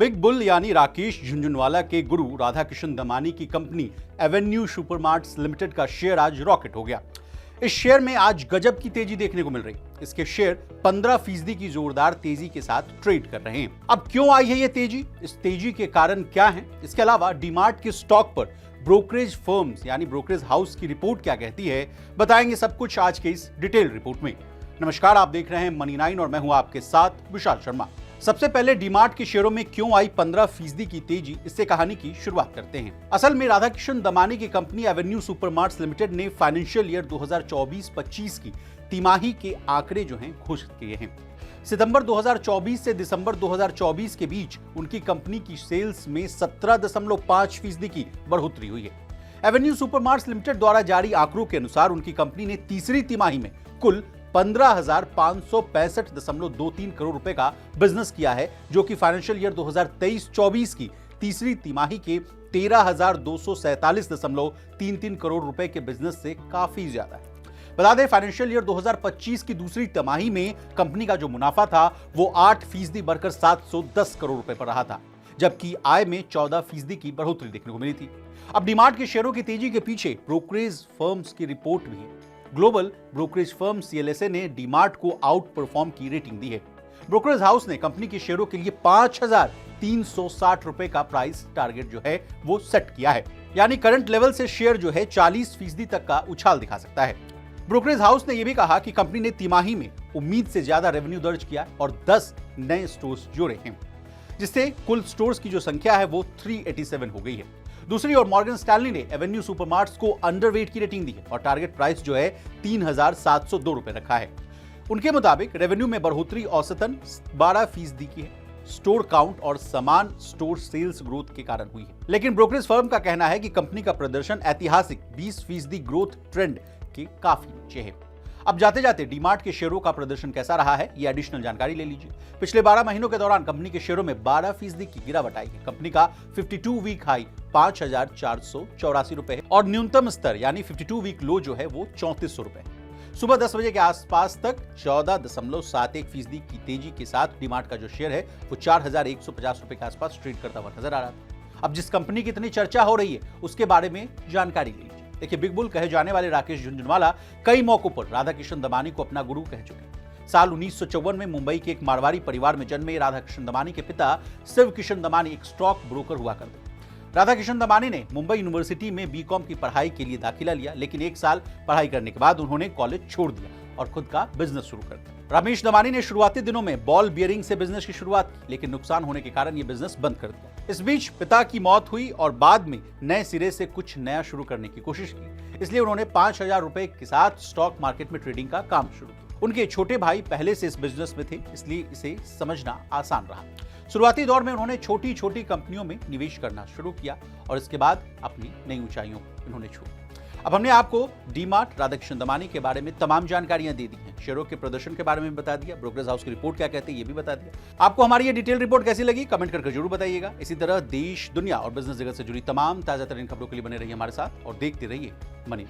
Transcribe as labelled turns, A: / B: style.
A: Big bull यानी राकेश झुनझुनवाला के गुरु राधाकिशन दमानी की कंपनी एवेन्यू सुपरमार्ट्स लिमिटेड का शेयर आज रॉकेट हो गया। इस शेयर में आज गजब की तेजी देखने को मिल रही। इसके शेयर 15% की जोरदार तेजी के साथ ट्रेड कर रहे हैं। अब क्यों आई है ये तेजी, इस तेजी के कारण क्या है, इसके अलावा डीमार्ट के स्टॉक पर ब्रोकरेज फर्म्स यानी ब्रोकरेज हाउस की रिपोर्ट क्या कहती है, बताएंगे सब कुछ आज के इस डिटेल रिपोर्ट में। नमस्कार, आप देख रहे हैं मनी 9 और मैं हूं आपके साथ विशाल शर्मा। सबसे पहले डीमार्ट के शेयरों में क्यों आई 15% की तेजी, इससे कहानी की शुरुआत करते हैं। असल में राधाकिशन दमानी की कंपनी एवेन्यू सुपरमार्ट्स लिमिटेड ने फाइनेंशियल ईयर 2024-25 की तिमाही के आंकड़े जो हैं घोषित किए हैं। सितंबर 2024 से दिसंबर 2024 के बीच उनकी कंपनी की सेल्स में 17.5% की बढ़ोतरी हुई है। एवेन्यू सुपरमार्ट्स लिमिटेड द्वारा जारी आंकड़ों के अनुसार उनकी कंपनी ने तीसरी तिमाही में कुल 15,565.23 करोड़ रुपए का बिजनेस किया है, जो कि फाइनेंशियल ईयर 2023-24 की तीसरी तिमाही के 13,247.33 करोड़ रुपए के बिजनेस से काफी ज्यादा है। बता दें, फाइनेंशियल ईयर 2025 की दूसरी तिमाही में कंपनी का जो मुनाफा था वो 8% बढ़कर 710 करोड़ रुपए पर रहा था, जबकि आय में 14% की बढ़ोतरी देखने को मिली थी। अब डीमार्ट के शेयरों की तेजी के पीछे ब्रोकरेज फर्म्स की रिपोर्ट भी है। ग्लोबल ब्रोकरेज फर्म CLSA ने डीमार्ट को आउट परफॉर्म की रेटिंग दी है। ब्रोकरेज हाउस ने कंपनी के शेयरों के लिए 5,360 रुपए का प्राइस टारगेट जो है वो सेट किया है, यानी करंट लेवल से शेयर जो है 40% तक का उछाल दिखा सकता है। ब्रोकरेज हाउस ने यह भी कहा कि कंपनी ने तिमाही में उम्मीद से ज्यादा रेवेन्यू दर्ज किया और 10 नए स्टोर्स जोड़े हैं, जिससे कुल स्टोर्स की जो संख्या है वो 387 हो गई है। दूसरी ओर मॉर्गन स्टैनली ने एवेन्यू सुपरमार्ट्स को अंडरवेट की रेटिंग दी है और टारगेट प्राइस जो है 3,702 रुपए रखा है। उनके मुताबिक रेवेन्यू में बढ़ोतरी औसतन 12% की है, स्टोर काउंट और समान स्टोर सेल्स ग्रोथ के कारण हुई है। लेकिन ब्रोकरेज फर्म का कहना है कि कंपनी का प्रदर्शन ऐतिहासिक 20% ग्रोथ ट्रेंड के काफी नीचे है। अब जाते जाते डीमार्ट के शेयरों का प्रदर्शन कैसा रहा है, ये एडिशनल जानकारी ले लीजिए। पिछले 12 महीनों के दौरान कंपनी के शेयरों में 12% की गिरावट आई है। कंपनी का 52 वीक हाई 5,484 रुपए है और न्यूनतम स्तर यानी 52 वीक लो जो है वो 3400 रुपए है। सुबह 10 बजे के आसपास तक 14.71% की तेजी के साथ डीमार्ट का जो शेयर है वो 4,150 रुपए के आसपास ट्रेड करता हुआ नजर आ रहा था। अब जिस कंपनी की इतनी चर्चा हो रही है उसके बारे में जानकारी ले लीजिए। देखिए, बिग बुल कहे जाने वाले राकेश झुनझुनवाला कई मौकों पर राधाकिशन दमानी को अपना गुरु कह चुके हैं। साल 1954 में मुंबई के एक मारवाड़ी परिवार में जन्मे राधाकिशन दमानी के पिता शिव किशन दमानी एक स्टॉक ब्रोकर हुआ करते। राधाकिशन दमानी ने मुंबई यूनिवर्सिटी में बीकॉम की पढ़ाई के लिए दाखिला लिया, लेकिन 1 साल पढ़ाई करने के बाद उन्होंने कॉलेज छोड़ दिया और खुद का बिजनेस शुरू कर दिया। रमेश दमानी ने शुरुआती दिनों में बॉल बियरिंग से बिजनेस की शुरुआत की, लेकिन नुकसान होने के कारण यह बिजनेस बंद कर दिया। इस बीच पिता की मौत हुई और बाद में नए सिरे से कुछ नया शुरू करने की कोशिश की, इसलिए उन्होंने 5,000 रुपए के साथ स्टॉक मार्केट में ट्रेडिंग का काम शुरू किया। उनके छोटे भाई पहले से इस बिजनेस में थे, इसलिए इसे समझना आसान रहा। शुरुआती दौर में उन्होंने छोटी छोटी कंपनियों में निवेश करना शुरू किया और इसके बाद अपनी नई ऊंचाइयों इन्होंने छू। अब हमने आपको डीमार्ट राधाकिशन दमानी के बारे में तमाम जानकारियां दे दी हैं, शेयरों के प्रदर्शन के बारे में बता दिया, ब्रोकरेज हाउस की रिपोर्ट क्या कहती है ये भी बता दिया। आपको हमारी ये डिटेल रिपोर्ट कैसी लगी कमेंट करके जरूर बताइएगा। इसी तरह देश, दुनिया और बिजनेस जगत से जुड़ी तमाम ताजा तरीन खबरों के लिए बने रहिए हमारे साथ और देखते रहिए मनी।